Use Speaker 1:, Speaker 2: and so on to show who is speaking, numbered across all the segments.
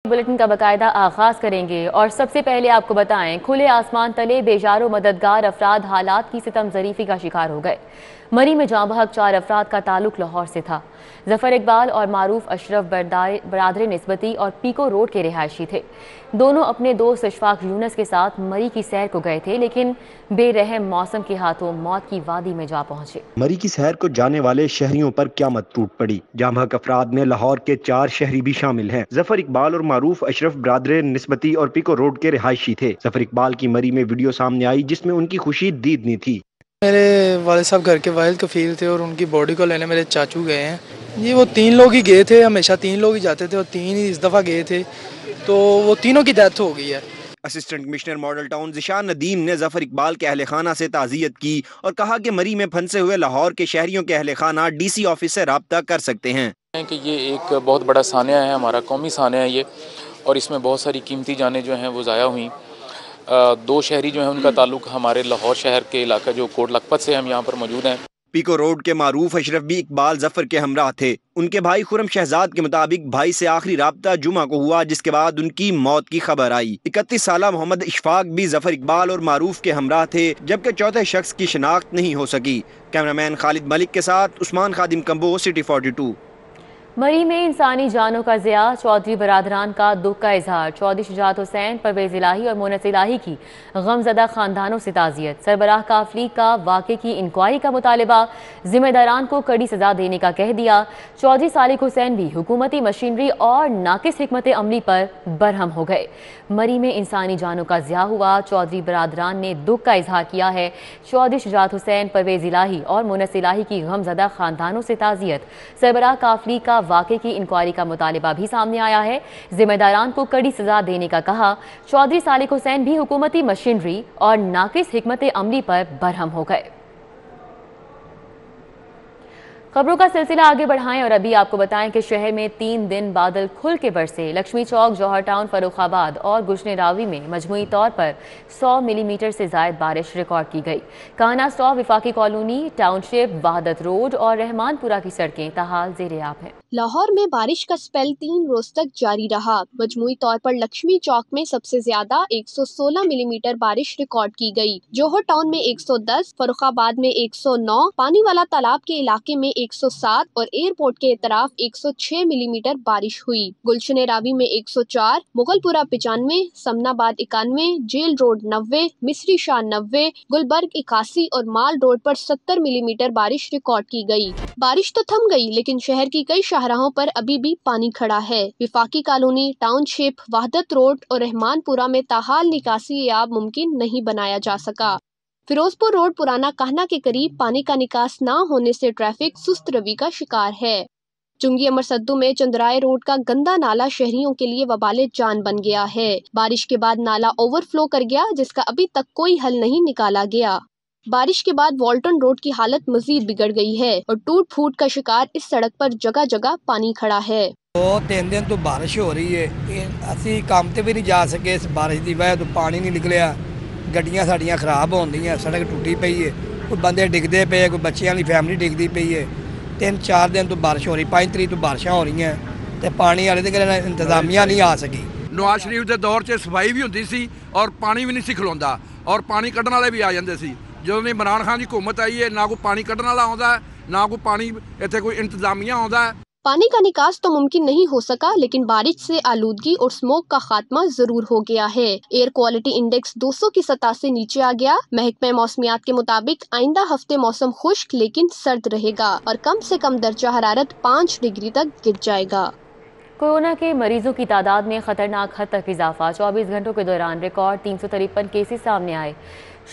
Speaker 1: Bulletin का बाकायदा आगाज करेंगे और सबसे पहले आपको बताएं, खुले आसमान तले बेजारो मददगार अफराद हालात की सितम ज़रीफ़ी का शिकार हो गए। मरी में जाँ बहक 4 अफराद का ताल्लुक लाहौर से था। जफर इकबाल और मारूफ अशरफ बरादर निस्बती और पीको रोड के रिहायशी थे। दोनों अपने दोस्त इशफाक यूनुस के साथ मरी की सैर को गए थे, लेकिन बेरहम मौसम के हाथों मौत की वादी में जा पहुंचे।
Speaker 2: मरी की सैर को जाने वाले शहरियों पर क़यामत टूट पड़ी। जाँ बहक अफराद में लाहौर के 4 शहरी भी शामिल हैं। जफर इकबाल और मारूफ अशरफ बरादर निस्बती और पीको रोड के रिहायशी थे। जफर इकबाल की मरी में वीडियो सामने आई जिसमें उनकी खुशी दीदनी थी।
Speaker 3: मेरे वाले साहब घर के वाहिद कफील थे और उनकी बॉडी को लेने मेरे चाचू गए हैं। ये वो 3 लोग ही गए थे, हमेशा 3 लोग ही जाते थे और 3 ही इस दफ़ा गए थे, तो वो तीनों की डेथ हो गई है।
Speaker 2: Assistant commissioner model town Zeeshan Nadeem ने जफर इकबाल के अहले खाना से ताज़ियत की और कहा कि मरी में फंसे हुए लाहौर के शहरियों के अहले खाना DC ऑफिस से राब्ता कर सकते हैं।
Speaker 4: कि ये एक बहुत बड़ा सानिया है, हमारा कौमी सानिया है ये, और इसमें बहुत सारी कीमती जानें जो हैं वो ज़ाया हुई। 2 शहरी जो हैं उनका ताल्लुक हमारे लाहौर शहर के इलाका जो कोट लखपत से हम यहाँ पर मौजूद हैं।
Speaker 2: पीको रोड के मारूफ अशरफ भी इकबाल जफर के हमराह थे। उनके भाई खुरम शहजाद के मुताबिक भाई से आखिरी राब्ता जुमा को हुआ, जिसके बाद उनकी मौत की खबर आई। 31 साला मोहम्मद इशफाक भी जफर इकबाल और मारूफ के हमराह थे, जबकि चौथे शख्स की शिनाख्त नहीं हो सकी। कैमरामैन खालिद मलिक के साथ उस्मान खादिम कंबो, सिटी 42।
Speaker 1: मरी में इंसानी जानों का ज़िया, चौधरी बरादरान का दुख का इजहार। चौधरी शुजात हुसैन, परवेज इलाही और मोनस इलाही की गमजदा खानदानों से ताज़ियत। सरबराह काफली का वाक़े की इंक्वायरी का मुतालबा, जिम्मेदारान को कड़ी सजा देने का कह दिया। चौधरी सालिक हुसैन भी हुकूमती मशीनरी और नाकिस हिकमत अमली पर बरहम हो गए। मरी में इंसानी जानों का ज़िया हुआ, चौधरी बरादरान ने दुख का इजहार किया है। चौधरी शुजात हुसैन, परवेज इलाही और मोनस इलाही की गमजदा खानदानों से ताज़ियत। सरबराह काफली का वाक़े की इंक्वायरी का मुतालिबा भी सामने आया है। जिम्मेदारान को कड़ी सजा देने का कहा। चौधरी सालिक हुसैन भी हुकूमती मशीनरी और नाकिस हिकमत अमली पर बरहम हो गए। खबरों का सिलसिला आगे बढ़ाएं और अभी आपको बताएं कि शहर में 3 दिन बादल खुल के बरसे। लक्ष्मी चौक, जौहर टाउन, फर्रुखाबाद और गुजने रावी में मजमूई तौर पर 100 मिलीमीटर से ज़ायद बारिश रिकॉर्ड की गई। Kana stop, Wifaqi colony, township, Wahdat road और रहमानपुरा की सड़कें ताहाल ज़ेर-ए-आब हैं।
Speaker 5: लाहौर में बारिश का स्पेल 3 रोज तक जारी रहा। मजमूई तौर पर लक्ष्मी चौक में सबसे ज्यादा 116 मिलीमीटर बारिश रिकॉर्ड की गई। जौहर टाउन में 110, फर्रुखाबाद में 109, पानी वाला तालाब के इलाके में 107 और एयरपोर्ट के इतराफ 106 मिलीमीटर बारिश हुई। गुलशन रावी में 104, मुगलपुरा 95, समनाबाद 91, जेल रोड 90, मिस्री शाह 90, गुलबर्ग 81 और माल रोड पर 70 मिलीमीटर बारिश रिकॉर्ड की गई। बारिश तो थम गई, लेकिन शहर की कई शाहराहों पर अभी भी पानी खड़ा है। विफाकी कॉलोनी, टाउनशिप, वहादत रोड और रहमानपुरा में ताहाल निकासी आब मुमकिन नहीं बनाया जा सका। फिरोजपुर रोड पुराना कहना के करीब पानी का निकास न होने से ट्रैफिक सुस्त रवि का शिकार है। चुंगी अमर सद्दू में चंद्राए रोड का गंदा नाला शहरियों के लिए वबाले जान बन गया है। बारिश के बाद नाला ओवरफ्लो कर गया, जिसका अभी तक कोई हल नहीं निकाला गया। बारिश के बाद वॉल्टन रोड की हालत मजीद बिगड़ गई है और टूट फूट का शिकार इस सड़क पर जगह जगह पानी खड़ा है।
Speaker 3: 2-3 दिन तो बारिश हो रही है, ਅਸੀਂ ਕੰਮ ਤੇ भी नहीं जा सके इस बारिश की वजह तो पानी नहीं निकलिया। ਗੱਡੀਆਂ ਸਾਡੀਆਂ ਖਰਾਬ ਹੁੰਦੀਆਂ, ਸੜਕ ਟੁੱਟੀ ਪਈ ਹੈ, ਕੋਈ ਬੰਦੇ ਡਿੱਗਦੇ ਪਏ, ਕੋਈ ਬੱਚਿਆਂ ਦੀ ਫੈਮਿਲੀ ਡਿੱਗਦੀ ਪਈ ਹੈ। 3-4 ਦਿਨ ਤੋਂ ਬਾਰਿਸ਼ ਹੋ ਰਹੀ, 5 ਤਰੀਕ ਤੋਂ ਬਾਰਿਸ਼ਾਂ ਹੋ ਰਹੀਆਂ ਤੇ ਪਾਣੀ ਵਾਲੇ ਦੇ ਕੋਲ ਇੰਤਜ਼ਾਮੀਆ ਨਹੀਂ ਆ ਸਕੀ।
Speaker 6: ਨਵਾਜ਼ ਸ਼ਰੀਫ ਦੇ ਦੌਰ 'ਚ ਸਫਾਈ ਵੀ ਹੁੰਦੀ ਸੀ ਔਰ ਪਾਣੀ ਵੀ ਨਹੀਂ ਸੀ ਖਲੋਂਦਾ ਔਰ ਪਾਣੀ ਕੱਢਣ ਵਾਲੇ ਵੀ ਆ ਜਾਂਦੇ ਸੀ। ਜਦੋਂ ਦੀ ਇਮਰਾਨ ਖਾਨ ਦੀ हुकूमत आई है, ना कोई पानी कढ़ने वाला आउंदा है, ना कोई पानी इत्थे कोई इंतजामिया आउंदा है।
Speaker 5: पानी का निकास तो मुमकिन नहीं हो सका, लेकिन बारिश से आलूदगी और स्मोक का खात्मा जरूर हो गया है। एयर क्वालिटी इंडेक्स 200 की सतह से नीचे आ गया। महकमे मौसमियात के मुताबिक आइंदा हफ्ते मौसम खुश्क लेकिन सर्द रहेगा और कम से कम दर्जा हरारत 5 डिग्री तक गिर जाएगा।
Speaker 1: कोरोना के मरीजों की तादाद में खतरनाक हद तक इजाफा। 24 घंटों के दौरान रिकॉर्ड 353 केसेस सामने आए।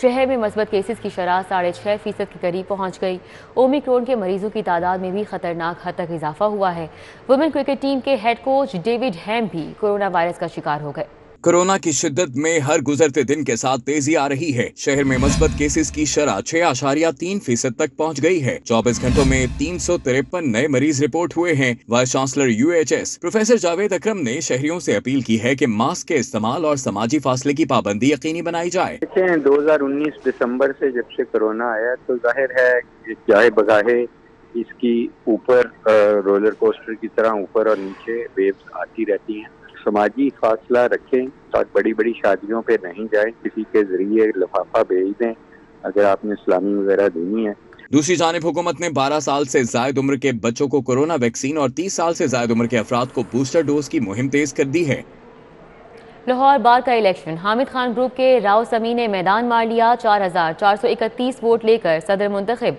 Speaker 1: शहर में मस्बत केसेस की शरह 6.5% के करीब पहुंच गई। ओमिक्रॉन के मरीजों की तादाद में भी खतरनाक हद तक इजाफा हुआ है। वुमेन क्रिकेट टीम के हेड कोच डेविड हैम भी कोरोना वायरस का शिकार हो गए।
Speaker 7: कोरोना की शिद्दत में हर गुजरते दिन के साथ तेजी आ रही है। शहर में मस्बत केसेस की शरह 6.3% तक पहुंच गई है। 24 घंटों में 353 नए मरीज रिपोर्ट हुए हैं। Vice chancellor UHS professor Javed Akram ने शहरियों से अपील की है कि मास्क के इस्तेमाल और समाजी फासले की पाबंदी यकीनी बनाई जाए।
Speaker 8: 2019 दिसंबर से जब से कोरोना आया तो जाहिर है जाहे बगाहे इसकी ऊपर रोलर कोस्टर की तरह ऊपर और नीचे वेव्स आती रहती हैं سماجی فاصلہ رکھیں اور بڑی بڑی شادیوں پہ نہیں جائیں. کسی کے ذریعے لفافہ بھیج دیں اگر آپ نے اسلامی وغیرہ دینی ہے.
Speaker 7: دوسری جانب حکومت نے 12 سال سے زائد عمر کے بچوں کو کورونا ویکسین اور 30 سال سے زائد عمر کے افراد کو بوسٹر ڈوز کی مہم تیز کر دی ہے.
Speaker 1: لاہور بار کا الیکشن، حامد خان گروپ کے راؤ سمی نے میدان مار لیا. 4431 ووٹ لے کر صدر منتخب.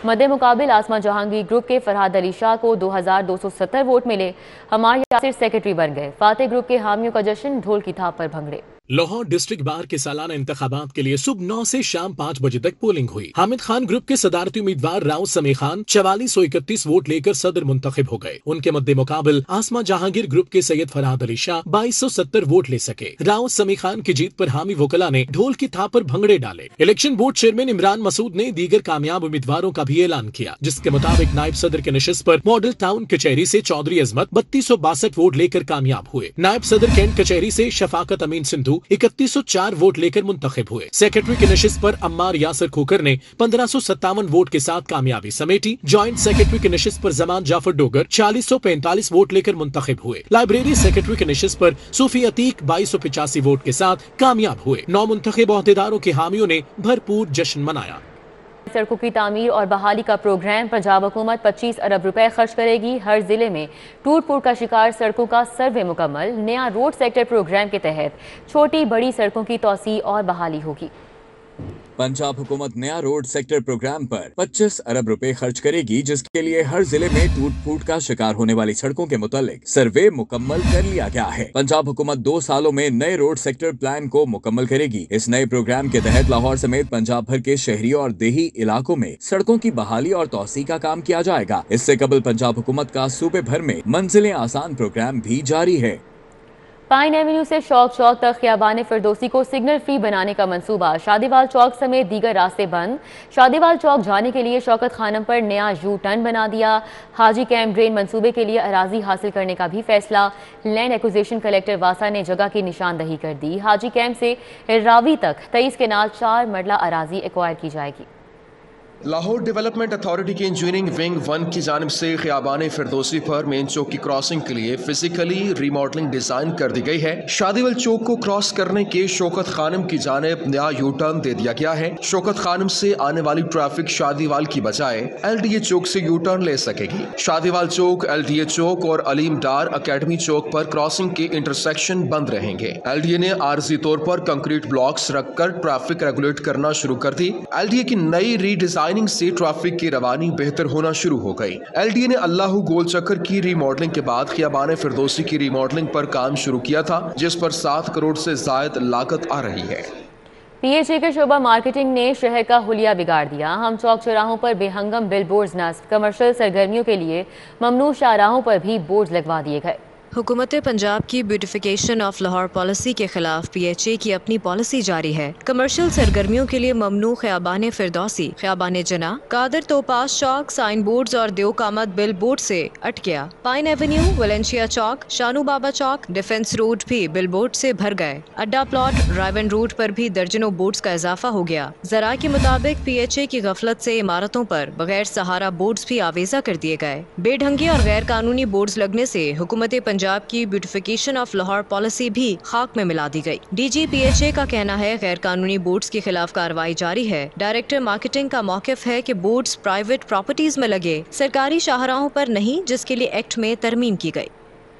Speaker 1: مد مقابل آسما جہانگیر گروپ کے فرحاد علی شاہ کو 2270 ووٹ ملے. ہمار یاسر سیکرٹری بن گئے. فاتح گروپ کے حامیوں کا جشن ڈھول کی تھاپ پر بھنگڑے.
Speaker 9: لاہور ڈسٹرکٹ بار کے سالانہ انتخابات کے لیے صبح 9 سے شام 5 بجے تک پولنگ ہوئی. حامد خان گروپ کے صدارتی امیدوار راؤ سمی خان 4431 ووٹ لے کر صدر منتخب ہو گئے. ان کے مد مقابل آسما جہانگیر گروپ کے سید فرحاد علی شاہ 2270 ووٹ لے سکے. راؤ سمی خان کی جیت پر حامی وکلاء نے ڈھول کی تھاپ پر بھنگڑے ڈالے. الیکشن بورڈ چیئرمین عمران مسعود نے دیگر کامیاب امیدواروں کا بھی اعلان کیا، جس کے مطابق نائب صدر کے نشست پر ماڈل ٹاؤن کچہری سے چودھری عظمت 3262 ووٹ لے کر کامیاب ہوئے. نائب صدر کینٹ کچہری سے شفاقت امین سندھو 3104 ووٹ لے کر منتخب ہوئے. سیکرٹری کی نشست پر عمار یاسر کھوکر نے 1557 ووٹ کے ساتھ کامیابی سمیٹی. جوائنٹ سیکرٹری کی نشست پر زمان جعفر ڈوگر 4045 ووٹ لے کر منتخب ہوئے. لائبریری سیکرٹری کی نشست پر صوفی عتیق 2285 ووٹ کے ساتھ کامیاب ہوئے. 9 منتخب عہدیداروں کے حامیوں نے بھرپور جشن منایا.
Speaker 1: سڑکوں کی تعمیر اور بحالی کا پروگرام پنجاب حکومت 25 ارب روپے خرچ کرے گی. ہر ضلع میں ٹوٹ پھوٹ کا شکار سڑکوں کا سروے مکمل. نیا روڈ سیکٹر پروگرام کے تحت چھوٹی بڑی سڑکوں کی توسیع اور بحالی ہوگی.
Speaker 7: پنجاب حکومت نیا روڈ سیکٹر پروگرام پر 25 ارب روپے خرچ کرے گی، جس کے لیے ہر ضلع میں ٹوٹ پھوٹ کا شکار ہونے والی سڑکوں کے متعلق سروے مکمل کر لیا گیا ہے. پنجاب حکومت 2 سالوں میں نئے روڈ سیکٹر پلان کو مکمل کرے گی. اس نئے پروگرام کے تحت لاہور سمیت پنجاب بھر کے شہری اور دیہی علاقوں میں سڑکوں کی بحالی اور توسیع کا کام کیا جائے گا. اس سے قبل پنجاب حکومت کا صوبے بھر میں منزلیں آسان پروگرام بھی جاری ہے.
Speaker 1: پائن ایونیو سے شوق چوک تک خیابان فردوسی کو سگنل فری بنانے کا منصوبہ. شادیوال چوک سمیت دیگر راستے بند. شادیوال چوک جانے کے لیے شوکت خانم پر نیا یو ٹرن بنا دیا. حاجی کیمپ ڈرین منصوبے کے لیے اراضی حاصل کرنے کا بھی فیصلہ. لینڈ ایکوزیشن کلیکٹر واسا نے جگہ کی نشاندہی کر دی. حاجی کیمپ سے راوی تک 23 کنال 4 مرلہ اراضی ایکوائر کی جائے گی.
Speaker 10: لاہور ڈیولپمنٹ اتھارٹی کی انجینئرنگ ونگ 1 کی جانب سے خیابان فردوسی پر مین چوک کی کراسنگ کے لیے فزیکلی ری ماڈلنگ ڈیزائن کر دی گئی ہے. شادیوال چوک کو کراس کرنے کے شوکت خانم کی جانب نیا یو ٹرن دے دیا گیا ہے. شوکت خانم سے آنے والی ٹریفک شادیوال کی بجائے ایل ڈی اے چوک سے یو ٹرن لے سکے گی. شادیوال چوک، ایل ڈی اے چوک اور علیم ڈار اکیڈمی چوک پر کراسنگ کے انٹرسیکشن بند رہیں گے. ایل ڈی اے نے عارضی طور پر کنکریٹ بلاکس رکھ کر ٹریفک ریگولیٹ کرنا شروع کر دی. ایل ڈی اے کی نئی ری ڈیزائننگ سے ٹریفک کی روانی بہتر ہونا شروع ہو گئی. ایل ڈی اے نے اللہ گول چکر کی ری ماڈلنگ کے بعد خیابان فردوسی کی ری ماڈلنگ پر کام شروع کیا تھا، جس پر 7 کروڑ سے زائد لاگت آ رہی ہے.
Speaker 1: پی ایچ اے کے شعبہ مارکیٹنگ نے شہر کا حلیہ بگاڑ دیا. ہم چوک چوراہوں پر بے ہنگم بل بورڈز نصب. کمرشل سرگرمیوں کے لیے ممنوع شاہراہوں پر بھی بورڈز لگوا دیے گئے.
Speaker 11: حکومت پنجاب کی بیوٹیفیکیشن آف لاہور پالیسی کے خلاف پی ایچ اے کی اپنی پالیسی جاری ہے. کمرشل سرگرمیوں کے لیے ممنوع خیابان فردوسی، خیابان جناح، قادر توپاس چوک سائن بورڈز اور دیو کامت بل بورڈ سے اٹ گیا. پائن ایونیو، ویلنشیا چوک، شانو بابا چوک، ڈیفنس روڈ بھی بل بورڈ سے بھر گئے. اڈا پلاٹ، رائون روڈ پر بھی درجنوں بورڈز کا اضافہ ہو گیا. ذرائع کے مطابق پی ایچ اے کی غفلت سے عمارتوں پر بغیر سہارا بورڈز بھی آویزہ کر دیے گئے. بے ڈھنگی اور غیر قانونی بورڈز لگنے سے حکومت پنجاب کی بیوٹیفیکیشن آف لاہور پالیسی بھی خاک میں ملا دی گئی. D G P H A کا کہنا ہے غیر قانونی بورڈز کے خلاف کارروائی جاری ہے. ڈائریکٹر مارکیٹنگ کا موقف ہے کہ بورڈز پرائیویٹ پراپرٹیز میں لگے، سرکاری شاہراہوں پر نہیں، جس کے لیے ایکٹ میں ترمیم کی گئی.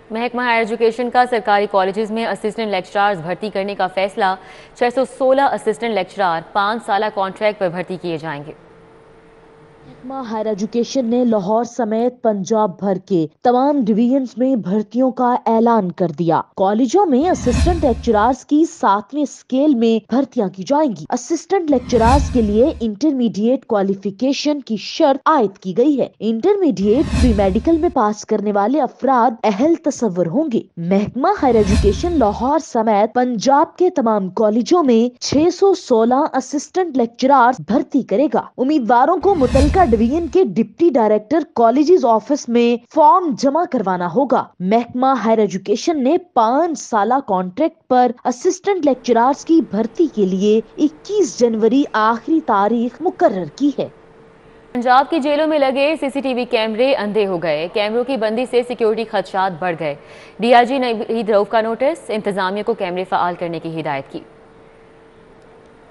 Speaker 1: محکمہ ہائر ایجوکیشن کا سرکاری کالجز میں اسسٹنٹ لیکچرارز بھرتی کرنے کا فیصلہ. 616 اسسٹنٹ لیکچرار 5 سالہ کانٹریکٹ پر بھرتی کیے جائیں گے.
Speaker 12: محکمہ ہائر ایجوکیشن نے لاہور سمیت پنجاب بھر کے تمام ڈویژنز میں بھرتیوں کا اعلان کر دیا. کالجوں میں اسسٹنٹ لیکچرارز کی 7ویں اسکیل میں بھرتیاں کی جائیں گی. اسسٹنٹ لیکچرارز کے لیے انٹرمیڈیٹ کوالیفیکیشن کی شرط عائد کی گئی ہے. انٹرمیڈیٹ پری میڈیکل میں پاس کرنے والے افراد اہل تصور ہوں گے. محکمہ ہائر ایجوکیشن لاہور سمیت پنجاب کے تمام کالجوں میں 616 اسسٹنٹ لیکچرارز بھرتی کرے گا. امیدواروں کو متعلقہ ڈویژن کے ڈپٹی ڈائریکٹر کالجز آفس میں فارم جمع کروانا ہوگا. محکمہ ہائر ایجوکیشن نے 5 سالہ کانٹریکٹ پر اسسٹنٹ لیکچرارز کی بھرتی کے لیے 21 جنوری آخری تاریخ مقرر کی ہے.
Speaker 1: पंजाब की जेलों में लगे सीसीटीवी कैमरे अंधे हो गए। कैमरों की बंदी से सिक्योरिटी खदशात बढ़ गए। डीआईजी नवीद रऊफ का नोटिस, इंतजामिया को कैमरे फाल करने की हिदायत की।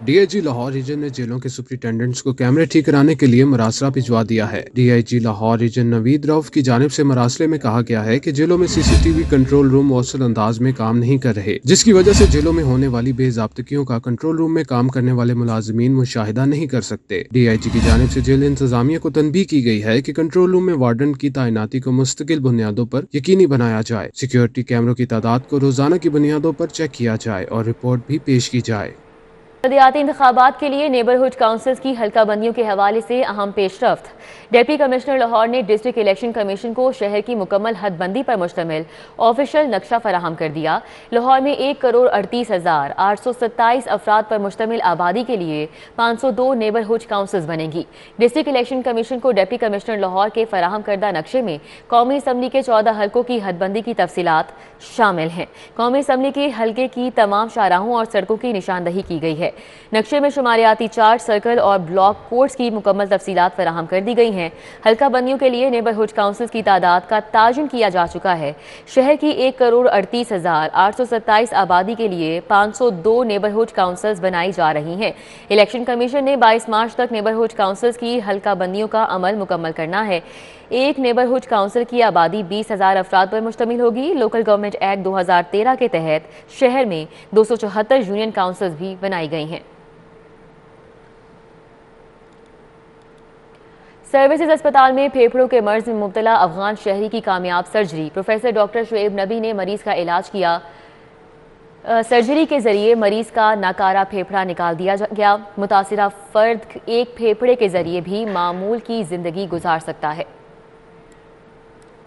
Speaker 13: डीआईजी लाहौर रीजन ने जेलों के सुपरिटेंडेंट्स को कैमरे ठीक कराने के लिए मरासला भिजवा दिया है। डीआईजी लाहौर रीजन नवीद रऊफ की जानिब से मरासले में कहा गया है कि जेलों में सीसीटीवी कंट्रोल रूम मौसल अंदाज में काम नहीं कर रहे, जिसकी वजह से जेलों में होने वाली बेज़ाब्तगियों का कंट्रोल रूम में काम करने वाले मुलाजिमीन मुशाहिदा नहीं कर सकते। डीआईजी की जानिब से जेल इंतजामिया को तनबीह की गई है कि कंट्रोल रूम में वार्डन की तैनाती को मुस्तकिल बुनियादों पर यकीनी बनाया जाए। सिक्योरिटी कैमरों की तादाद को रोजाना की बुनियादों पर चेक किया जाए और रिपोर्ट भी पेश की जाए।
Speaker 1: बलदियाती इंतखाबात के लिए नेबरहुड काउंसिल्स की हल्का बंदियों के हवाले से अहम पेशरफ्त। डिप्टी कमिश्नर लाहौर ने डिस्ट्रिक्ट इलेक्शन कमीशन को शहर की मुकम्मल हदबंदी पर मुश्तमिल ऑफिशियल नक्शा फराहम कर दिया। लाहौर में 1,38,827 अफराद पर मुश्तमिल आबादी के लिए 502 नेबरहुड काउंसिल्स बनेंगी। डिस्ट्रिक्ट इलेक्शन कमीशन को डिप्टी कमिश्नर लाहौर के फराहम करदा नक्शे में कौमी असम्बली के 14 हल्कों की हदबंदी की तफसीलात शामिल हैं। कौमी असम्बली के हल्के की तमाम शाहराहों और सड़कों की निशानदही की गई है। नक्शे में शुमारियाती चार्ट, सर्कल और ब्लॉक कोड्स की मुकम्मल तफसीलात फराहम कर दी गई हैं। हल्का बंदियों के लिए नेबरहुड काउंसिल्स की तादाद का ताजुन किया जा चुका है। शहर की 1,38,827 आबादी के लिए 502 नेबरहुड काउंसिल्स बनाई जा रही हैं। इलेक्शन कमीशन ने 22 मार्च तक नेबरहुड काउंसिल्स की हल्का बंदियों का अमल मुकम्मल करना है। एक नेबरहुड काउंसिल की आबादी 20,000 अफराद पर मुश्तमिल होगी। लोकल गवर्नमेंट एक्ट 2013 के तहत शहर में 274 यूनियन काउंसिल्स भी बनाई गई हैं। सर्विसेज अस्पताल में फेफड़ों के मर्ज में मुब्तला अफगान शहरी की कामयाब सर्जरी। प्रोफेसर डॉक्टर शुएब नबी ने मरीज का इलाज किया। सर्जरी के जरिए मरीज का नाकारा फेफड़ा निकाल दिया गया। मुतासिरा फर्द एक फेफड़े के जरिए भी मामूल की जिंदगी गुजार सकता है।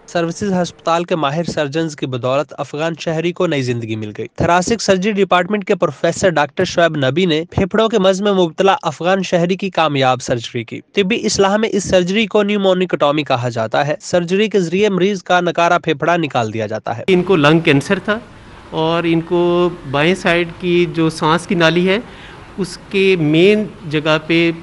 Speaker 14: सर्विसेज अस्पताल के माहिर सर्जन्स की बदौलत अफगान शहरी को नई जिंदगी मिल गई। थोरेसिक सर्जरी डिपार्टमेंट के प्रोफेसर डॉक्टर शुएब नबी ने फेफड़ों के मर्ज में मुब्तला अफगान शहरी की कामयाब सर्जरी की। तिब्बी इस्लाह में इस सर्जरी को न्यूमोनिकोटॉमी कहा जाता है। सर्जरी के जरिए मरीज का नकारा फेफड़ा निकाल दिया जाता है।
Speaker 15: इनको लंग कैंसर था और इनको बाएं साइड की जो सांस की नाली है उसके मेन जगह पे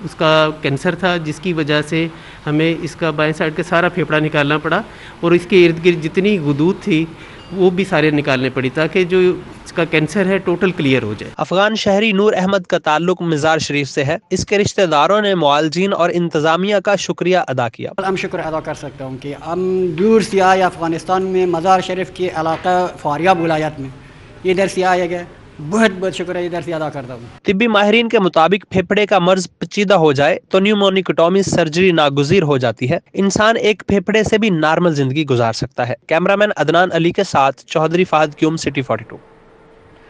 Speaker 15: उसका कैंसर था, जिसकी वजह से हमें इसका बाएं साइड का सारा फेफड़ा निकालना पड़ा और इसके इर्द गिर्द जितनी गुदूद थी वो भी सारे निकालने पड़ी ताकि जो इसका कैंसर है टोटल क्लियर हो जाए।
Speaker 14: अफगान शहरी नूर अहमद का ताल्लुक मज़ार शरीफ से है। इसके रिश्तेदारों ने मुआलजीन और इंतजामिया का शुक्रिया अदा किया।
Speaker 16: हम शुक्र अदा कर सकता हूँ कि हम दूर से आए अफगानिस्तान में मज़ार शरीफ के इलाका फारियाब विलायत में इधर से आए गए, बहुत बहुत शुक्र इधर से अदा करता हूँ।
Speaker 14: तिब्बी माहिरीन के मुताबिक फेफड़े का मर्ज पेचीदा हो जाए तो न्यूमोनिकोटॉमी सर्जरी नागुज़ीर हो जाती है। इंसान एक फेफड़े से भी नॉर्मल जिंदगी गुजार सकता है। कैमरामैन अदनान अली के साथ Chaudhry Fahad Qayyum, city 42।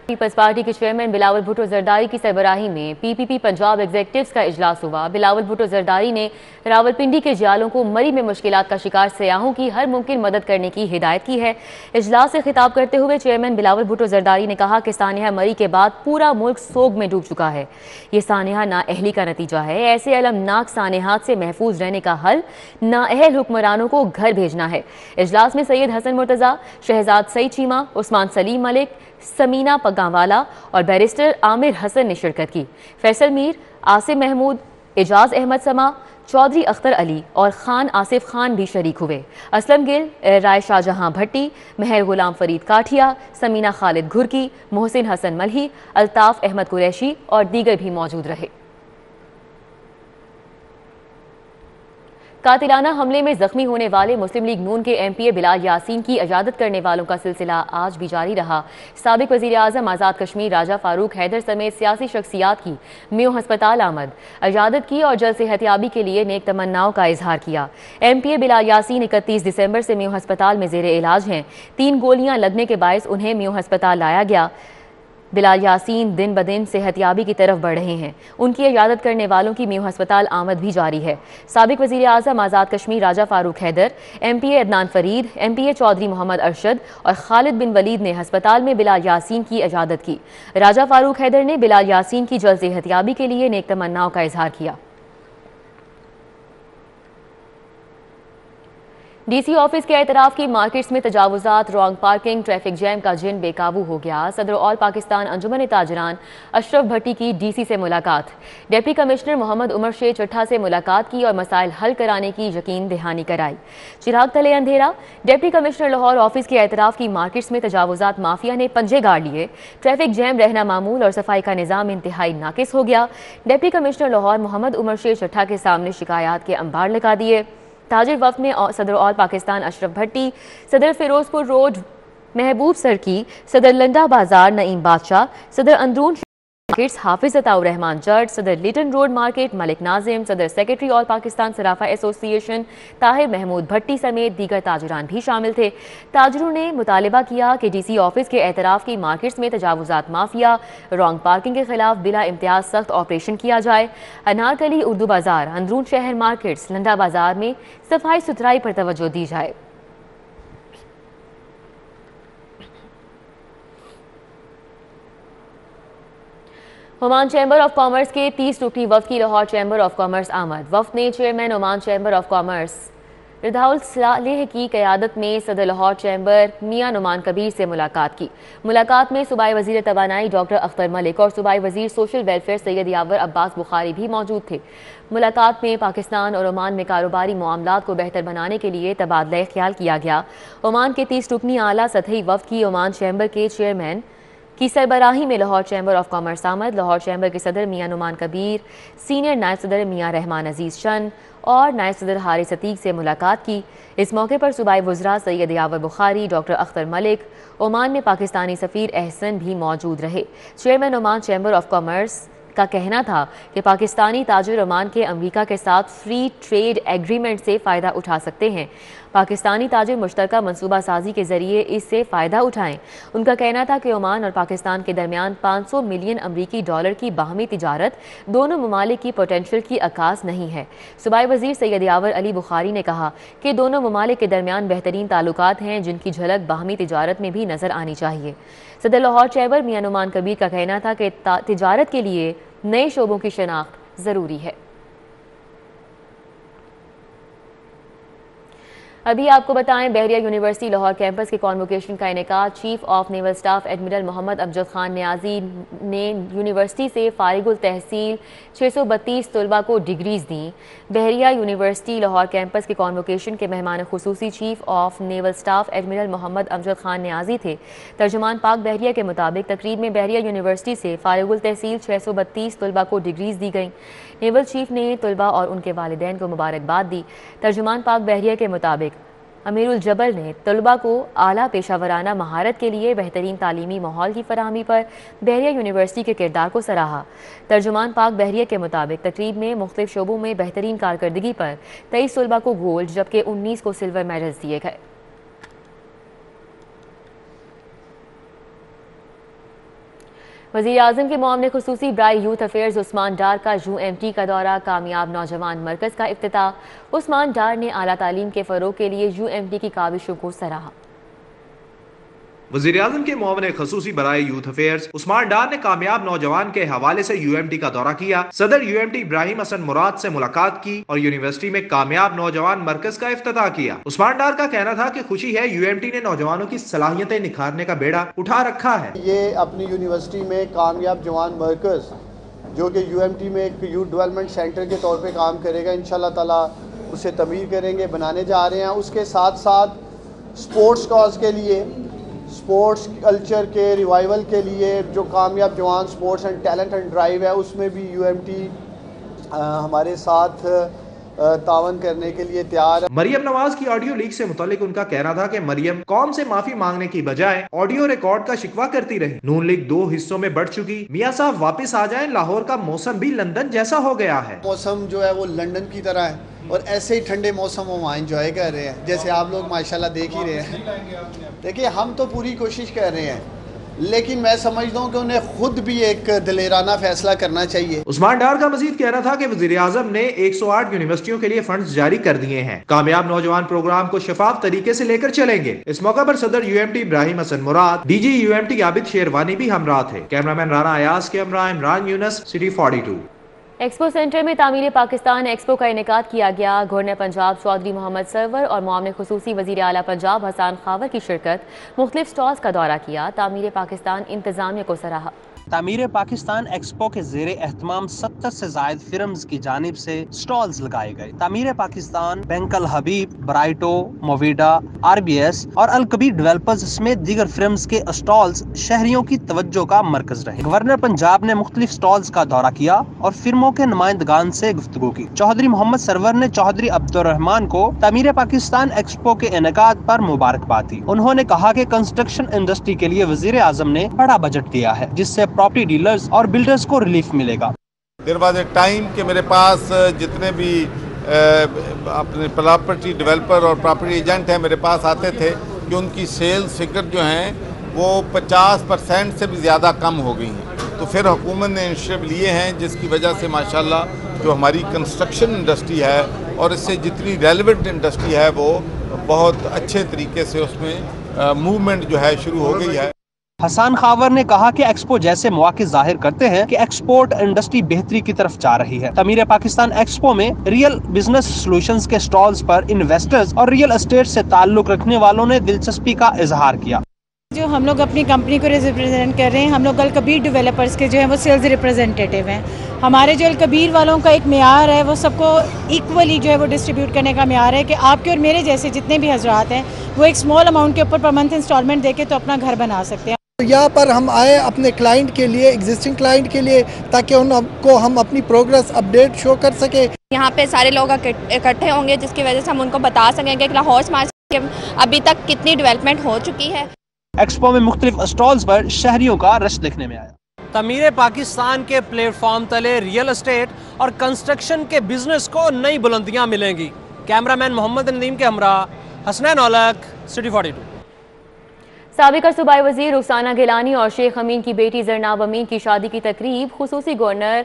Speaker 1: Peoples Party के चेयरमैन बिलावल भुट्टो जरदारी की सरबराही में पीपीपी पंजाब एग्जीक्यूटिव्स का इजलास हुआ। बिलावल भुट्टो जरदारी ने रावलपिंडी के जियालों को मरी में मुश्किलात का शिकार सयाहों की हर मुमकिन मदद करने की हिदायत की है। इजलास से खिताब करते हुए चेयरमैन बिलावल भुट्टो जरदारी ने कहा कि सानिया मरी के बाद पूरा मुल्क सोग में डूब चुका है। ये सानिया नाअहली का नतीजा है। ऐसे अलमनाक सानियात से महफूज रहने का हल नाअहल हुक्मरानों को घर भेजना है। इजलास में सैयद हसन मुर्तजा, शहजाद सईद चीमा, उस्मान सलीम मलिक, समीना पगावाला और बैरिस्टर आमिर हसन ने शिरकत की। फैसल मीर, आसिम महमूद, एजाज अहमद समा, चौधरी अख्तर अली और खान आसिफ खान भी शरीक हुए। असलम गिल, राय शाहजहां भट्टी, मेहर गुलाम फरीद काठिया, समीना खालिद घुरकी, मोहसिन हसन मलही, अल्ताफ अहमद कुरैशी और दीगर भी मौजूद रहे। कातिलाना हमले में जख्मी होने वाले मुस्लिम लीग नून के एमपीए बिलाल यासीन की इजाजत करने वालों का सिलसिला आज भी जारी रहा। साबिक वजीर आजम आज़ाद कश्मीर राजा फारूक हैदर समेत सियासी शख्सियात की मेयो हस्पताल आमद, इजाजत की और जल्द सेहतियाबी के लिए नेक तमन्नाओं का इजहार किया। एमपीए बिलाल यासीन 31 दिसंबर से मेयो हस्पताल में जेरे इलाज हैं। 3 गोलियां लगने के बायस उन्हें मेयो हस्पताल लाया गया। बिलाल यासीन दिन ब दिन सेहतियाबी की तरफ बढ़ रहे हैं। उनकी इजाजत करने वालों की मेयो हस्पताल आमद भी जारी है। साबिक वज़ीर आज़म आज़ाद कश्मीर राजा फारूक हैदर, एमपीए अदनान फरीद, एमपीए चौधरी मोहम्मद अरशद और खालिद बिन वलीद ने हस्पताल में बिलाल यासीन की इजाजत की। राजा फारूक हैदर ने बिलाल यासीन की जल्द सेहतियाबी के लिए नेक तमन्नाओं का इजहार किया। DC ऑफिस के एतराफ़ की मार्केट्स में तजावुज़ात, रॉन्ग पार्किंग, ट्रैफिक जैम का जिन बेकाबू हो गया। सदर ऑल पाकिस्तान अंजुमन ताजरान अशरफ भट्टी की DC से मुलाकात। डिप्टी कमिश्नर मोहम्मद उमर शेर चट्ठा से मुलाकात की और मसाइल हल कराने की यकीन दहानी कराई। चिराग तले अंधेरा। डिप्टी कमिश्नर लाहौर ऑफिस के एतराफ़ की मार्केट्स में तजावुज़ात माफिया ने पंजे गाड़ लिए। ट्रैफिक जैम रहना मामूल और सफाई का निज़ाम इंतहाई नाकिस हो गया। डिप्टी कमिश्नर लाहौर मोहम्मद उमर शेर चट्ठा के सामने शिकायत के अंबार लगा दिए। ताजिर वफ्द में सदर ऑल पाकिस्तान अशरफ भट्टी, सदर फिरोजपुर रोड महबूब सरकी, सदर लंडा बाजार नईम बादशाह, सदर अंदरून मार्केट्स हाफिज अताउर रहमान जट, सदर लिटन रोड मार्केट मलिक नाजिम, सदर सेक्रेटरी ऑल पाकिस्तान सराफा एसोसिएशन ताहिर महमूद भट्टी समेत दीगर ताजरान भी शामिल थे। ताजरों ने मुतालिबा किया कि DC ऑफिस के एतराफ़ की मार्केट्स में तजावुज़ात माफिया, रॉन्ग पार्किंग के खिलाफ बिला इम्तियाज सख्त ऑपरेशन किया जाए। अनारकली उर्दू बाजार, अंदरून शहर मार्केट्स, लंडा बाजार में सफाई सुथराई पर तवज्जो दी जाए। ओमान चैम्बर ऑफ कॉमर्स के 30 रुकनी वफ्द की लाहौर चैम्बर ऑफ कॉमर्स आमद। वफ्द ने chairman Oman chamber of commerce Ridhaul Saleh की क़यादत में सदर लाहौर चैम्बर मियां नुमान कबीर से मुलाकात की। मुलाकात में सूबाई वज़ीर तवानाई डॉक्टर अख्तर मलिक और सूबाई वज़ीर सोशल वेलफेयर सैयद यावर अब्बास बुखारी भी मौजूद थे। मुलाकात में पाकिस्तान और ओमान में कारोबारी मामलात को बेहतर बनाने के लिए तबादला ख्याल किया गया। ओमान के 30 रुकनी आला सतही वफ्द की ओमान चैम्बर के चेयरमैन की सरबराही में लाहौर चैम्बर ऑफ कॉमर्स आमद। लाहौर चैम्बर के सदर मियां नुमान कबीर, सीनियर नायब सदर मियां रहमान अजीज़ चंद और नायब सदर हारिस अतीक से मुलाकात की। इस मौके पर सूबाई वज़रा सैयद यावर बुखारी, डॉक्टर अख्तर मलिक, ओमान में पाकिस्तानी सफ़ीर एहसन भी मौजूद रहे। Chairman Oman chamber of commerce का कहना था कि पाकिस्तानी ताजिर ओमान के अमरीका के साथ फ्री ट्रेड एग्रीमेंट से फ़ायदा उठा सकते हैं। पाकिस्तानी ताजिर मुश्तरका मनसूबा साजी के ज़रिए इससे फ़ायदा उठाएं। उनका कहना था कि ओमान और पाकिस्तान के दरमियान 500 मिलियन अमरीकी डॉलर की बाहमी तिजारत दोनों ममालिक की पोटेंशियल की अक्कास नहीं है। सूबाई वज़ीर सैयद यावर अली बुखारी ने कहा कि दोनों ममालिक के दरमियान बेहतरीन ताल्लुकात हैं, जिनकी झलक बाहमी तिजारत में भी नज़र आनी चाहिए। सदर लाहौर चैम्बर मियां नुमान कबीर का कहना था कि तिजारत के लिए नए शोबों की शनाख्त ज़रूरी है। अभी आपको बताएं, बहरिया यूनिवर्सिटी लाहौर कैंपस के कॉन्वोकेशन का इनेकाद। Chief of naval staff admiral Muhammad Amjad Khan Niazi ने यूनिवर्सिटी से फारिगुल तहसील 632 तलबा को डिग्रीज दी। बहरिया यूनिवर्सिटी लाहौर कैंपस के कॉन्वोकेशन के मेहमान खुसूसी chief of naval staff admiral Muhammad Amjad Khan Niazi थे। तर्जुमान पाक बहरिया के मुताबिक तकरीब में बहरिया यूनिवर्सिटी से फारिगुल तहसील 632 तलबा को डिग्रीज दी गई। नेवल चीफ ने तलबा और उनके वालिदैन को मुबारकबाद दी। तर्जुमान पाक बहरिया के मुताबिक अमीरुल जबल ने तलबा को आला पेशावराना महारत के लिए बेहतरीन तालीमी माहौल की फराहमी पर बहरिया यूनिवर्सिटी के किरदार को सराहा। तर्जुमान पाक बहरिया के मुताबिक तकरीब में मुख्तलिफ शोबों में बेहतरीन कारकर्दगी पर 23 तलबा को गोल्ड जबकि 19 को सिल्वर मेडल्स दिए गए। वज़ीर आज़म के मुआवने खुसूसी ब्राई यूथ अफेयर्स उस्मान डार का UMT का दौरा। कामयाब नौजवान मरकज़ का इफ्तिताह। उस्मान डार ने आला तालीम के फ़रोग़ के लिए UMT की काविशों को सराहा।
Speaker 17: वज़ीर आज़म के मुआवने ख़ुसूसी बराए यूथ अफेयर्स उस्मान डार ने कामयाब नौजवान के हवाले से UMT का दौरा किया। सदर UMT इब्राहिम हसन मुराद से मुलाकात की और यूनिवर्सिटी में कामयाब नौजवान मरकज का इफ्तिताह किया। उस्मान डार का कहना था कि खुशी है UMT ने नौजवानों की सलाहियतें निखारने का बेड़ा उठा रखा है।
Speaker 18: ये अपनी यूनिवर्सिटी में कामयाब जवान मरकज जो कि UMT में एक यूथ डेवलपमेंट सेंटर के तौर पर काम करेगा, इंशाल्लाह ताला उसे तमीर करेंगे, बनाने जा रहे हैं। उसके साथ साथ स्पोर्ट्स कॉज के लिए, स्पोर्ट्स कल्चर के रिवाइवल के लिए जो कामयाब जवान sports and talent and drive है, उसमें भी UMT हमारे साथ तावन करने के लिए तैयार है।
Speaker 17: मरियम नवाज की ऑडियो लीक से मुतालिक उनका कहना था कि मरियम कौम से माफी मांगने की बजाय ऑडियो रिकॉर्ड का शिकवा करती रही। नून लीग 2 हिस्सों में बढ़ चुकी। मियां साहब वापस आ जाएं, लाहौर का मौसम भी लंदन जैसा हो गया है।
Speaker 18: मौसम जो है वो लंदन की तरह है और ऐसे ही ठंडे मौसम हम वहाँ इंजॉय कर रहे हैं, जैसे आप लोग माशाल्लाह देख ही रहे हैं। देखिए, हम तो पूरी कोशिश कर रहे हैं, लेकिन मैं समझता हूँ कि उन्हें खुद भी एक दिलेराना फैसला करना चाहिए।
Speaker 17: उस्मान डार का मजीद कहना था कि वज़ीर आज़म ने 108 यूनिवर्सिटियों के लिए फंड्स जारी कर दिए हैं। कामयाब नौजवान प्रोग्राम को शफाफ तरीके से लेकर चलेंगे। इस मौका पर सदर UMT इब्राहिम हसन मुराद, DG UMT आबिद शेरवानी भी हमराह थे। कैमरामैन राना अयाज के हमरा Imran Younis, city 42।
Speaker 1: Expo centre میں تعمیر پاکستان ایکسپو کا انعقاد کیا گیا۔ گورنر پنجاب چودھری محمد سرور اور معاون خصوصی وزیر اعلیٰ پنجاب حسان خاور کی شرکت، مختلف سٹالز کا دورہ کیا۔ تعمیر پاکستان انتظامیہ کو سراہا۔
Speaker 14: تعمیر پاکستان ایکسپو کے زیر اہتمام 70 سے زائد فرمز کی جانب سے سٹالز لگائے گئے۔ تعمیر پاکستان، بینک الحبیب، برائٹو، مویڈا، RBS اور الکبیر ڈیولپرز سمیت دیگر فرمز کے سٹالز شہریوں کی توجہ کا مرکز رہے۔ گورنر پنجاب نے مختلف سٹالز کا دورہ کیا اور فرموں کے نمائندگان سے گفتگو کی۔ چودھری محمد سرور نے چودھری عبدالرحمان کو تعمیر پاکستان ایکسپو کے انعقاد پر مبارکباد دی۔ انہوں نے کہا کہ کنسٹرکشن انڈسٹری کے لیے وزیر اعظم نے بڑا بجٹ دیا ہے، جس سے پراپرٹی ڈیلرز اور بلڈرز کو ریلیف ملے گا۔
Speaker 19: دیر واز اے ٹائم کہ میرے پاس جتنے بھی اپنے پراپرٹی ڈیولپر اور پراپرٹی ایجنٹ ہیں میرے پاس آتے تھے کہ ان کی سیلز فگر جو ہیں وہ 50% سے بھی زیادہ کم ہو گئی ہیں۔ تو پھر حکومت نے انشیٹو لیے ہیں جس کی وجہ سے ماشاءاللہ جو ہماری کنسٹرکشن انڈسٹری ہے اور اس سے جتنی ریلیونٹ انڈسٹری ہے وہ بہت اچھے طریقے سے اس میں موومنٹ جو ہے شروع ہو گئی ہے۔
Speaker 14: حسان خاور نے کہا کہ ایکسپو جیسے مواقع ظاہر کرتے ہیں کہ ایکسپورٹ انڈسٹری بہتری کی طرف جا رہی ہے۔ تعمیر پاکستان ایکسپو میں ریئل بزنس سلوشنز کے سٹالز پر انویسٹرز اور ریئل اسٹیٹ سے تعلق رکھنے والوں نے دلچسپی کا اظہار کیا۔
Speaker 20: جو ہم لوگ اپنی کمپنی کو ریپرزینٹ کر رہے ہیں، ہم لوگ الکبیر ڈیولپرز کے جو ہیں وہ سیلز ریپرزینٹیٹیو ہیں۔ ہمارے جو الکبیر والوں کا ایک معیار ہے وہ سب کو ایکولی جو ہے وہ ڈسٹریبیوٹ کرنے کا معیار ہے کہ آپ کے اور میرے جیسے جتنے بھی حضرات ہیں وہ ایک اسمال اماؤنٹ کے اوپر پر منتھ انسٹالمنٹ دے کے تو اپنا گھر بنا سکتے ہیں۔
Speaker 21: یہاں پر ہم آئے اپنے کلائنٹ کے لیے، ایگزسٹنگ کلائنٹ کے لیے، تاکہ ان کو ہم اپنی پروگرس اپڈیٹ شو کر سکیں۔
Speaker 22: یہاں پہ سارے لوگ اکٹھے ہوں گے جس کی وجہ سے ہم ان کو بتا سکیں کہ لاہور اسمارٹ سٹی ابھی تک کتنی ڈیولپمنٹ ہو چکی ہے۔
Speaker 14: ایکسپو میں مختلف سٹالز پر شہریوں کا رش دیکھنے میں آیا۔ تعمیر پاکستان کے پلیٹ فارم تلے ریئل اسٹیٹ اور کنسٹرکشن کے بزنس کو نئی بلندیاں ملیں گی۔ کیمرہ مین محمد ندیم کے ہمراہ حسنین اولک، سٹی 42۔
Speaker 1: سابق صوبائی وزیر رخسانہ گیلانی اور شیخ امین کی بیٹی زرناب امین کی شادی کی تقریب خصوصی گورنر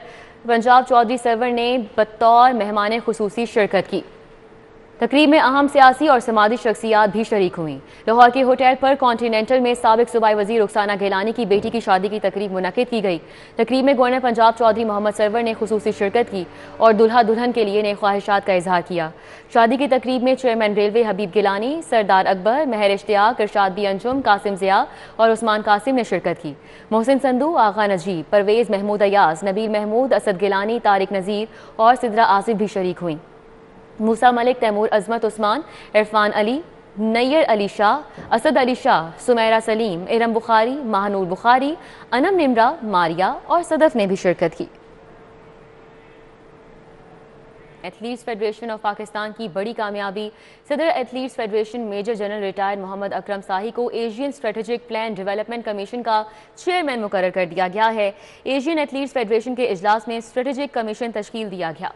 Speaker 1: پنجاب چودھری سرور نے بطور مہمان خصوصی شرکت کی۔ تقریب میں اہم سیاسی اور سماجی شخصیات بھی شریک ہوئیں۔ لاہور کے ہوٹل پر کانٹیننٹل میں سابق صوبائی وزیر رخسانہ گیلانی کی بیٹی کی شادی کی تقریب منعقد کی گئی۔ تقریب میں گورنر پنجاب چودھری محمد سرور نے خصوصی شرکت کی اور دلہا دلہن کے لیے نیک خواہشات کا اظہار کیا۔ شادی کی تقریب میں چیئرمین ریلوے حبیب گیلانی، سردار اکبر، مہر اشتیاق، ارشاد بی انجم، قاسم ضیاء اور عثمان قاسم نے شرکت کی۔ محسن سندھو، آغا نجیب، پرویز محمود ایاز، نبیل محمود، اسد گیلانی، طارق نذیر اور سدرہ آصف بھی شریک ہوئیں۔ موسیٰ ملک، تیمور عظمت عثمان، عرفان علی، نیر علی شاہ، اسد علی شاہ، سمیرہ سلیم، ارم بخاری، ماہنور بخاری، انم نمرہ، ماریا اور صدف نے بھی شرکت کی۔ ایتھلیٹس فیڈریشن آف پاکستان کی بڑی کامیابی، صدر athletes federation major general retired Muhammad Akram Sahi کو Asian strategic plan development commission کا چیئرمین مقرر کر دیا گیا ہے۔ ایشین ایتھلیٹس فیڈریشن کے اجلاس میں اسٹریٹجک کمیشن تشکیل دیا گیا۔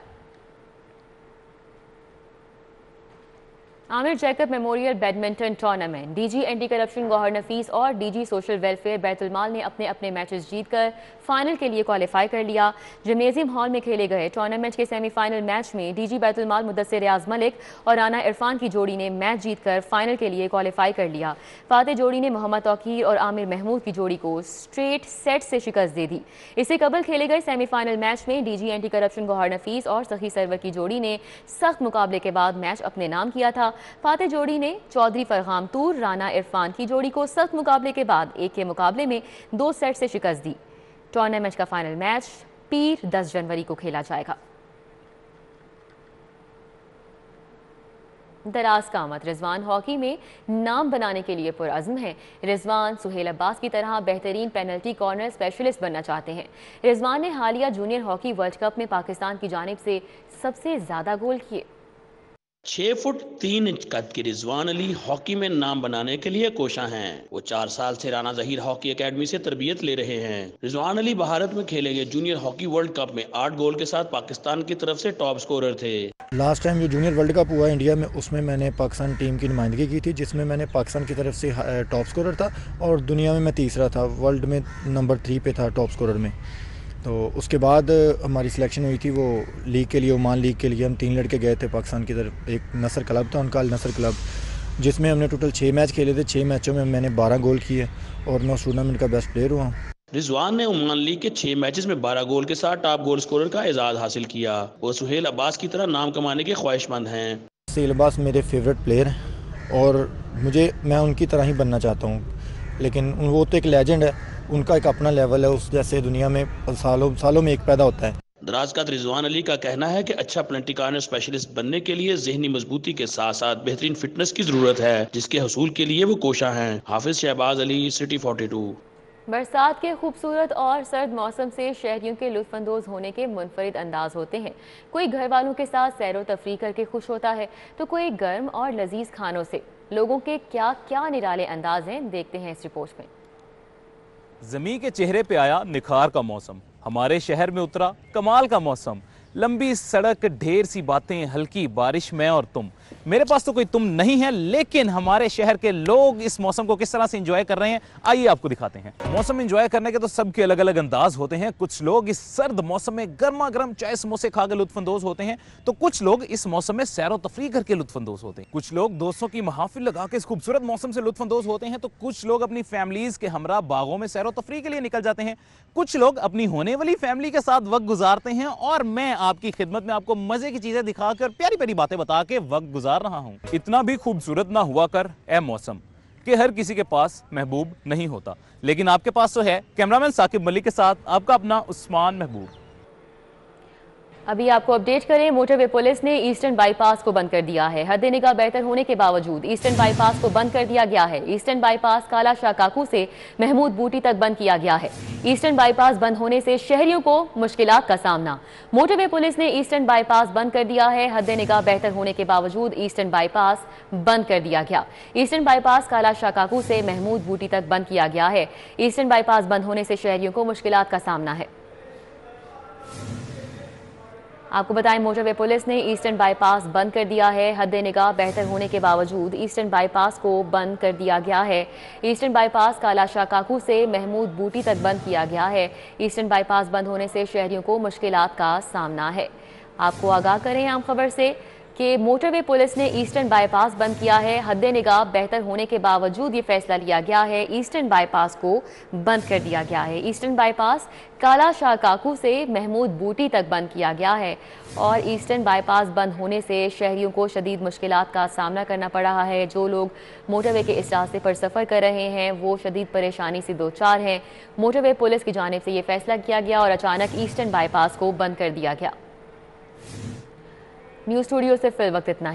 Speaker 1: Amir Jacob memorial badminton tournament, D G anti corruption Gohar Nafees اور ڈی جی سوشل ویلفیئر بیت المال نے اپنے اپنے میچز جیت کر فائنل کے لیے کوالیفائی کر لیا۔ جمنیزیم ہال میں کھیلے گئے ٹورنامنٹ کے سیمی فائنل میچ میں ڈی جی بیت المال مدثر ریاض ملک اور رانا عرفان کی جوڑی نے میچ جیت کر فائنل کے لیے کوالیفائی کر لیا۔ فاتح جوڑی نے محمد توقیر اور عامر محمود کی جوڑی کو اسٹریٹ سیٹ سے شکست دے دی۔ اس سے قبل کھیلے گئے سیمی فائنل میچ میں D G anti corruption Gohar Nafees اور سخی سرور کی جوڑی نے سخت مقابلے کے بعد میچ اپنے نام کیا تھا۔ فاتح جوڑی نے چودھری فرغام تور، رانا عرفان کی جوڑی کو سخت مقابلے کے بعد ایک کے مقابلے میں 2 سیٹ سے شکست دی۔ ٹورنامنٹ کا فائنل میچ پیر 10 جنوری کو کھیلا جائے گا۔ دراز قامت رضوان ہاکی میں نام بنانے کے لیے پرعزم ہے۔ رضوان سہیل عباس کی طرح بہترین پینلٹی کارنر اسپیشلسٹ بننا چاہتے ہیں۔ رضوان نے حالیہ جونیئر ہاکی ورلڈ کپ میں پاکستان کی جانب سے سب سے زیادہ گول کیے۔
Speaker 23: 6 فٹ 3 انچ قد کے رضوان علی ہاکی میں نام بنانے کے لیے کوشاں ہیں۔ وہ 4 سال سے رانا ظہیر ہاکی اکیڈمی سے تربیت لے رہے ہیں۔ رضوان علی بھارت میں کھیلے گئے جونیئر ہاکی ورلڈ کپ میں 8 گول کے ساتھ پاکستان کی طرف سے ٹاپ سکورر تھے۔
Speaker 24: لاسٹ ٹائم جو جونیئر ورلڈ کپ ہوا انڈیا میں، اس میں میں نے پاکستان ٹیم کی نمائندگی کی تھی، جس میں میں نے پاکستان کی طرف سے ٹاپ سکورر تھا اور دنیا میں تیسرا تھا، ورلڈ میں نمبر 3 پہ تھا ٹاپ سکورر میں۔ تو اس کے بعد ہماری سلیکشن ہوئی تھی وہ لیگ کے لیے، عمان لیگ کے لیے۔ ہم 3 لڑکے گئے تھے پاکستان کی طرف۔ ایک نصر کلب تھا ان کا، النصر کلب، جس میں ہم نے ٹوٹل 6 میچ کھیلے تھے۔ 6 میچوں میں میں نے 12 گول کیے اور میں اس ٹورنامنٹ کا بیسٹ پلیئر ہوا۔
Speaker 23: رضوان نے عمان لیگ کے 6 میچز میں 12 گول کے ساتھ ٹاپ گول سکورر کا اعزاز حاصل کیا۔ وہ سہیل عباس کی طرح نام کمانے کے خواہش مند ہیں۔
Speaker 24: سہیل عباس میرے فیوریٹ پلیئر ہیں اور میں ان کی طرح ہی بننا چاہتا ہوں، لیکن وہ تو ایک لیجنڈ ہے، ان کا ایک اپنا لیول ہے، اس جیسے دنیا میں سالوں میں ایک پیدا ہوتا ہے۔
Speaker 23: دراز قد رضوان علی کا کہنا ہے کہ اچھا پلنٹی کارنر اسپیشلسٹ بننے کے لیے ذہنی مضبوطی کے ساتھ ساتھ بہترین فٹنس کی ضرورت ہے، جس کے حصول کے لیے وہ کوشاں ہیں۔ حافظ شہباز علی، سٹی 42۔
Speaker 1: برسات کے خوبصورت اور سرد موسم سے شہریوں کے لطف اندوز ہونے کے منفرد انداز ہوتے ہیں۔ کوئی گھر والوں کے ساتھ سیر و تفریح کر کے خوش ہوتا ہے تو کوئی گرم اور لذیذ کھانوں سے۔ لوگوں کے کیا کیا نرالے انداز ہیں، دیکھتے ہیں اس رپورٹ میں۔
Speaker 2: زمین کے چہرے پہ آیا نکھار کا موسم، ہمارے شہر میں اترا کمال کا موسم۔ لمبی سڑک، ڈھیر سی باتیں، ہلکی بارش، میں اور تم۔ میرے پاس تو کوئی تم نہیں ہے، لیکن ہمارے شہر کے لوگ اس موسم کو کس طرح سے انجوائے کر رہے ہیں، آئیے آپ کو دکھاتے ہیں۔ موسم انجوائے کرنے کے تو سب کے الگ الگ انداز ہوتے ہیں۔ کچھ لوگ اس سرد موسم میں گرما گرم چائے سموسے کھا کے لطف اندوز ہوتے ہیں، تو کچھ لوگ اس موسم میں سیر و تفریح کر کے لطف اندوز ہوتے ہیں۔ کچھ لوگ دوستوں کی محافل لگا کے اس خوبصورت موسم سے لطف اندوز ہوتے ہیں، تو کچھ لوگ اپنی فیملیز کے ہمراہ باغوں میں سیر و تفریح کے لیے نکل جاتے ہیں۔ کچھ لوگ اپنی ہونے والی فیملی کے ساتھ وقت گزارتے ہیں، اور میں آپ کی خدمت میں آپ کو مزے کی چیزیں دکھا کر پیاری پیاری باتیں بتا کے وقت گزار رہا ہوں۔ اتنا بھی خوبصورت نہ ہوا کر اے موسم کہ ہر کسی کے پاس محبوب نہیں ہوتا، لیکن آپ کے پاس تو ہے۔ کیمرامین ثاقب ملک کے ساتھ آپ کا اپنا عثمان محبوب۔
Speaker 1: ابھی آپ کو اپڈیٹ کریں، موٹر وے پولیس نے ایسٹرن بائی پاس کو بند کر دیا ہے۔ حد نگاہ بہتر ہونے کے باوجود ایسٹرن بائی پاس کو بند کر دیا گیا ہے۔ ایسٹرن بائی پاس کالا شاہ کاکو سے محمود بوٹی تک بند کیا گیا ہے۔ ایسٹرن بائی پاس بند ہونے سے شہریوں کو مشکلات کا سامنا۔ موٹر وے پولیس نے ایسٹرن بائی پاس بند کر دیا ہے۔ حد نگاہ بہتر ہونے کے باوجود ایسٹرن بائی پاس بند کر دیا گیا۔ ایسٹرن بائی پاس کالا شاہ کاکو سے محمود بوٹی تک بند کیا گیا ہے۔ ایسٹرن بائی پاس بند ہونے سے شہریوں کو مشکلات کا سامنا ہے۔ آپ کو بتائیں، موٹر وے پولیس نے ایسٹرن بائی پاس بند کر دیا ہے۔ حد نگاہ بہتر ہونے کے باوجود ایسٹرن بائی پاس کو بند کر دیا گیا ہے۔ ایسٹرن بائی پاس کالا شاہ کاکو سے محمود بوٹی تک بند کیا گیا ہے۔ ایسٹرن بائی پاس بند ہونے سے شہریوں کو مشکلات کا سامنا ہے۔ آپ کو آگاہ کریں عام خبر سے کہ موٹر وے پولیس نے ایسٹرن بائی پاس بند کیا ہے۔ حد نگاہ بہتر ہونے کے باوجود یہ فیصلہ لیا گیا ہے۔ ایسٹرن بائی پاس کو بند کر دیا گیا ہے۔ ایسٹرن بائی پاس کالا شاہ کاکو سے محمود بوٹی تک بند کیا گیا ہے، اور ایسٹرن بائی پاس بند ہونے سے شہریوں کو شدید مشکلات کا سامنا کرنا پڑ رہا ہے۔ جو لوگ موٹر وے کے اس راستے پر سفر کر رہے ہیں وہ شدید پریشانی سے دوچار ہیں۔ موٹر وے پولیس کی جانب سے یہ فیصلہ کیا گیا اور اچانک ایسٹرن بائی پاس کو بند کر دیا گیا۔ نیوز اسٹوڈیو سے فی الوقت اتنا ہی۔